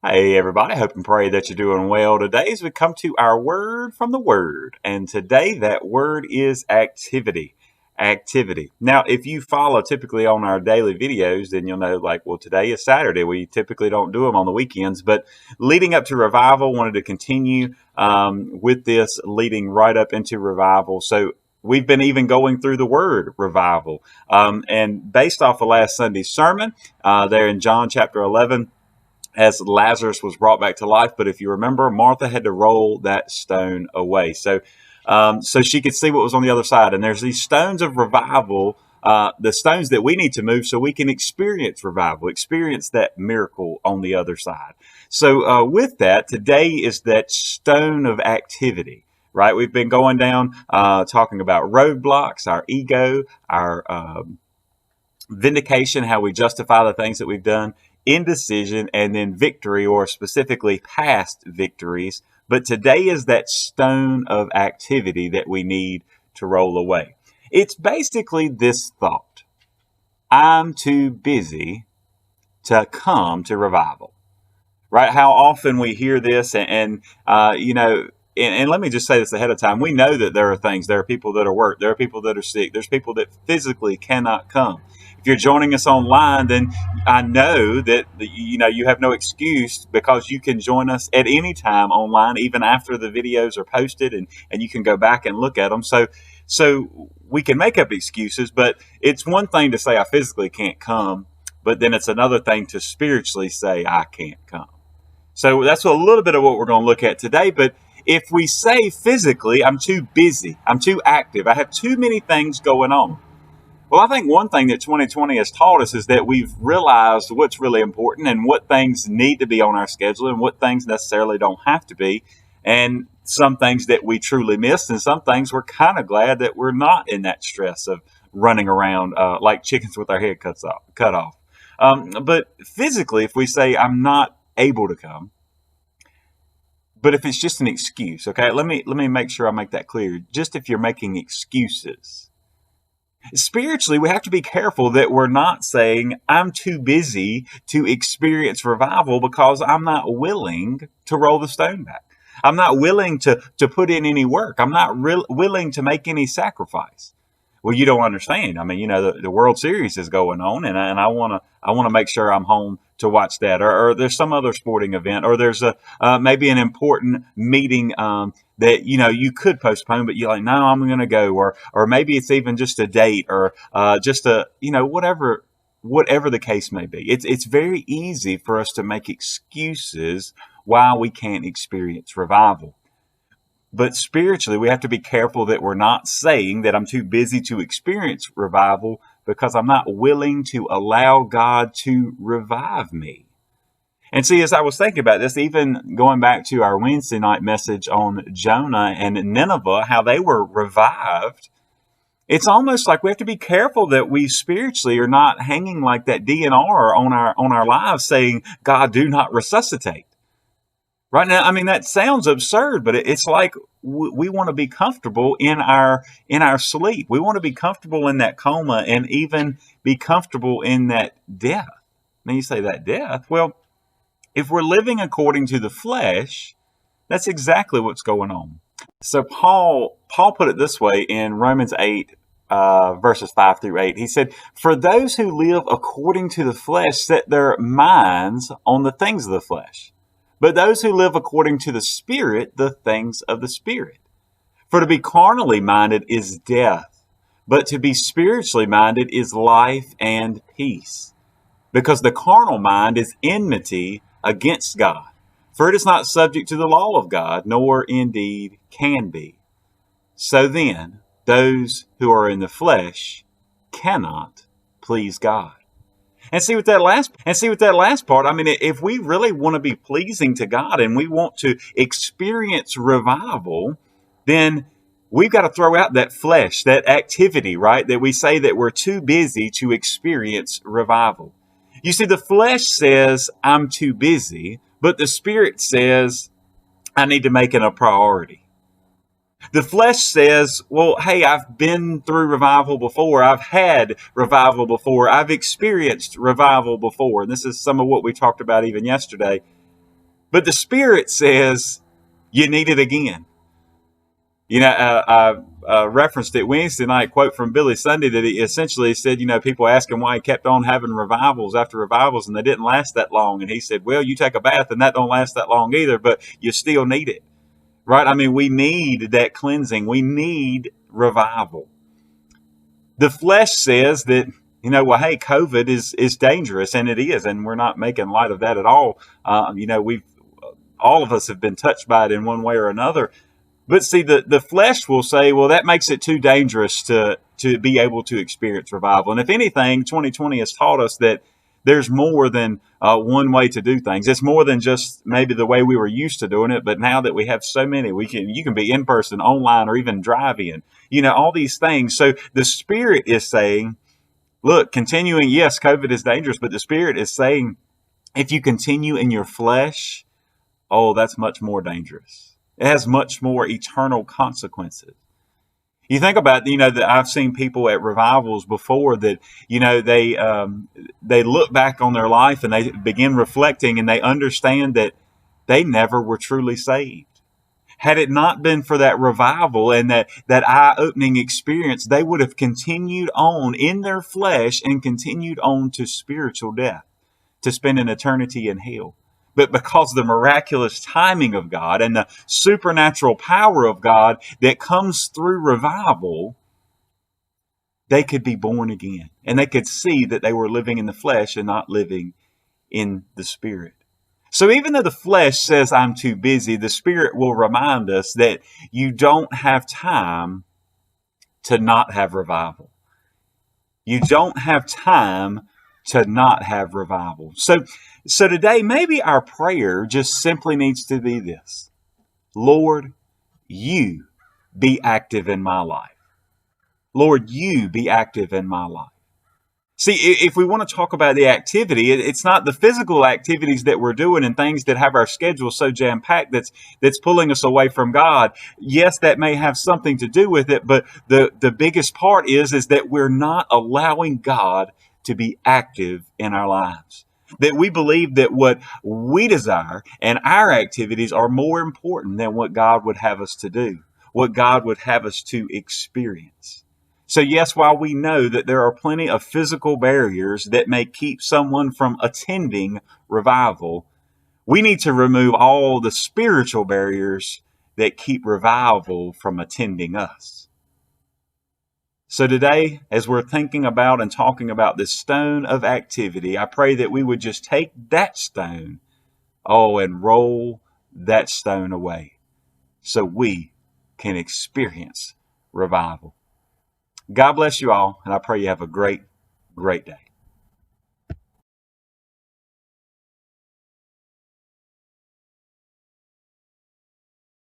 Hey everybody, hope and pray that you're doing well today as we come to our word from the word. And today that word is activity. Activity. Now, if you follow typically on our daily videos, then you'll know well, today is Saturday. We typically don't do them on the weekends, but leading up to revival, wanted to continue with this leading right up into revival. So we've been even going through the word revival. And based off of last Sunday's sermon, there in John chapter 11, as Lazarus was brought back to life. But if you remember, Martha had to roll that stone away. So she could see what was on the other side. And there's these stones of revival, the stones that we need to move so we can experience revival, experience that miracle on the other side. So with that, today is that stone of activity. Right, we've been going down talking about roadblocks, our ego, our vindication, how we justify the things that we've done, indecision, and then victory, or specifically past victories. But today is that stone of activity that we need to roll away. It's basically this thought: I'm too busy to come to revival. Right? How often we hear this, and let me just say this ahead of time. We know that there are people that are work, there are people that are sick, there's people that physically cannot come. If you're joining us online, then I know that you have no excuse, because you can join us at any time online, even after the videos are posted, and you can go back and look at them. So we can make up excuses, but it's one thing to say I physically can't come, but then it's another thing to spiritually say I can't come. So that's a little bit of what we're going to look at today. But if we say physically, I'm too busy, I'm too active, I have too many things going on. Well, I think one thing that 2020 has taught us is that we've realized what's really important and what things need to be on our schedule and what things necessarily don't have to be. And some things that we truly missed, and some things we're kind of glad that we're not in that stress of running around like chickens with our head cut off. But physically, if we say I'm not able to come, but if it's just an excuse, okay, let me make sure I make that clear. Just if you're making excuses, spiritually, we have to be careful that we're not saying I'm too busy to experience revival because I'm not willing to roll the stone back. I'm not willing to put in any work. I'm not willing to make any sacrifice. Well, you don't understand. I mean, the World Series is going on, and I want to make sure I'm home to watch that, or there's some other sporting event, or there's maybe an important meeting that you could postpone, but you're like, no, I'm going to go, or maybe it's even just a date, or just a whatever the case may be. It's very easy for us to make excuses why we can't experience revival. But spiritually, we have to be careful that we're not saying that I'm too busy to experience revival because I'm not willing to allow God to revive me. And see, as I was thinking about this, even going back to our Wednesday night message on Jonah and Nineveh, how they were revived, it's almost like we have to be careful that we spiritually are not hanging like that DNR on our lives saying, God, do not resuscitate. Right now, I mean, that sounds absurd, but it's like we want to be comfortable in our sleep. We want to be comfortable in that coma, and even be comfortable in that death. Now you say, that death? Well, if we're living according to the flesh, that's exactly what's going on. So Paul put it this way in Romans 8, verses 5 through 8. He said, "For those who live according to the flesh set their minds on the things of the flesh. But those who live according to the Spirit, the things of the Spirit. For to be carnally minded is death, but to be spiritually minded is life and peace. Because the carnal mind is enmity against God, for it is not subject to the law of God, nor indeed can be. So then, those who are in the flesh cannot please God." And see with that last part, I mean, if we really want to be pleasing to God and we want to experience revival, then we've got to throw out that flesh, that activity, right? That we say that we're too busy to experience revival. You see, the flesh says, I'm too busy, but the Spirit says, I need to make it a priority. The flesh says, well, hey, I've been through revival before. I've had revival before. I've experienced revival before. And this is some of what we talked about even yesterday. But the Spirit says you need it again. I referenced it Wednesday night, quote from Billy Sunday, that he essentially said, people ask him why he kept on having revivals after revivals and they didn't last that long. And he said, well, you take a bath and that don't last that long either, but you still need it, right? I mean, we need that cleansing. We need revival. The flesh says that, well, hey, COVID is dangerous, and it is, and we're not making light of that at all. All of us have been touched by it in one way or another. But see, the flesh will say, well, that makes it too dangerous to be able to experience revival. And if anything, 2020 has taught us that there's more than one way to do things. It's more than just maybe the way we were used to doing it. But now that we have so many, you can be in person, online, or even drive in, all these things. So the Spirit is saying, look, continuing, yes, COVID is dangerous, but the Spirit is saying, if you continue in your flesh, oh, that's much more dangerous. It has much more eternal consequences. You think about, that I've seen people at revivals before that, they look back on their life and they begin reflecting and they understand that they never were truly saved. Had it not been for that revival and that eye-opening experience, they would have continued on in their flesh and continued on to spiritual death, to spend an eternity in hell. But because of the miraculous timing of God and the supernatural power of God that comes through revival, they could be born again. And they could see that they were living in the flesh and not living in the Spirit. So even though the flesh says, I'm too busy, the Spirit will remind us that you don't have time to not have revival. You don't have time to not have revival. So today, maybe our prayer just simply needs to be this: Lord, you be active in my life. Lord, you be active in my life. See, if we want to talk about the activity, it's not the physical activities that we're doing and things that have our schedule so jam-packed that's pulling us away from God. Yes, that may have something to do with it, but the biggest part is that we're not allowing God to be active in our lives. That we believe that what we desire and our activities are more important than what God would have us to do, what God would have us to experience. So yes, while we know that there are plenty of physical barriers that may keep someone from attending revival, we need to remove all the spiritual barriers that keep revival from attending us. So today, as we're thinking about and talking about this stone of activity, I pray that we would just take that stone, and roll that stone away so we can experience revival. God bless you all, and I pray you have a great, great day.